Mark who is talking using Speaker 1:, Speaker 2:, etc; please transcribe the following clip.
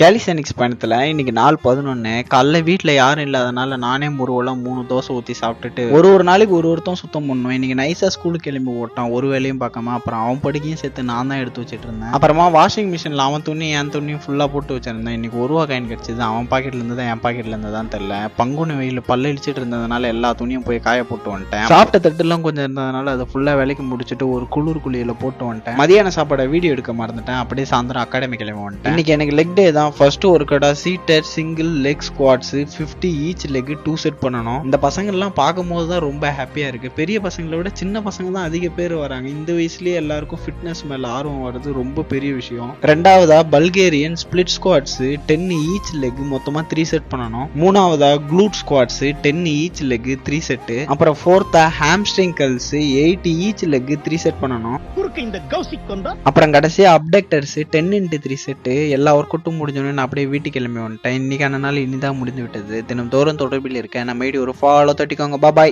Speaker 1: கேலிசனிக்ஸ் பயணத்தில் இன்னைக்கு நாள் 11 காலைல வீட்டில் யாரும் இல்லாதனால நானே முருவெல்லாம் 3 தோசை ஊற்றி சாப்பிட்டுட்டு ஒரு நாளைக்கு ஒருத்தம் சுத்தம் பண்ணுவேன். இன்னைக்கு நைஸாக ஸ்கூலுக்கு கிளம்பி ஓட்டான், ஒரு வேலையும் பார்க்காம. அப்புறம் அவன் படிக்கையும் சேர்த்து நான் தான் எடுத்து வச்சுட்டு இருந்தேன். அப்புறமா வாஷிங் மிஷினில் அவன் துணி என் துணியும் ஃபுல்லாக போட்டு வச்சிருந்தேன். இன்னைக்கு ₹1 காயின் கிடச்சிது. அவன் பாக்கெட்ல இருந்து என் பாக்கெட்ல இருந்து தான் தெரியல. பங்குனி வெயில் பல்ல இழிச்சிட்டு இருந்ததுனால எல்லா துணியும் போய் காய போட்டு வந்துட்டேன். சாப்பிட்ட தட்டுலாம் கொஞ்சம் இருந்ததுனால அதை ஃபுல்லாக வேலைக்கு முடிச்சுட்டு ஒரு குளிர் குளியில போட்டு வந்துட்டேன். மதியான சாப்பாடை வீடியோ எடுக்க மறந்துட்டேன். அப்படியே சாயந்தரம் அகாடமி கிளம்பி வந்துட்டேன். இன்னைக்கு எனக்கு லெக் டே தான். ஃபர்ஸ்ட் ஒரு கடை seater single leg squads 50 each leg 2 set பண்ணணும். இந்த பசங்க எல்லாம் பார்க்கும்போது தான் ரொம்ப ஹாப்பியா இருக்கு. பெரிய பசங்களை விட சின்ன பசங்க தான் அதிக பேர் வராங்க. இந்த வயசுலயே எல்லாருக்கும் ஃபிட்னஸ் மேல ஆர்வம் வருது, ரொம்ப பெரிய விஷயம். ரெண்டாவதா Bulgarian split squats 10 each leg மொத்தமா 3 செட் பண்ணணும். மூணாவதா glute squats 10 each leg 3 set. அப்புறம் ஃபோர்த்தா hamstring curls 8 each leg 3 set பண்ணணும். அப்புறம் கடைசியா அப்டக்டர்ஸ் 10x3 செட். எல்லா ஒர்க் அவுட்டும் முடிஞ்சோன்னு நான் அப்படியே வீட்டுக்கு கிளம்பி வந்துட்டேன். இன்னைக்கான நாள் இனிதான் முடிந்து விட்டது. தினம்தோறும் தொடர்பில் இருக்கேன். நம்ம ஒரு ஃபாலோ தட்டிக்கோங்க. பாய்.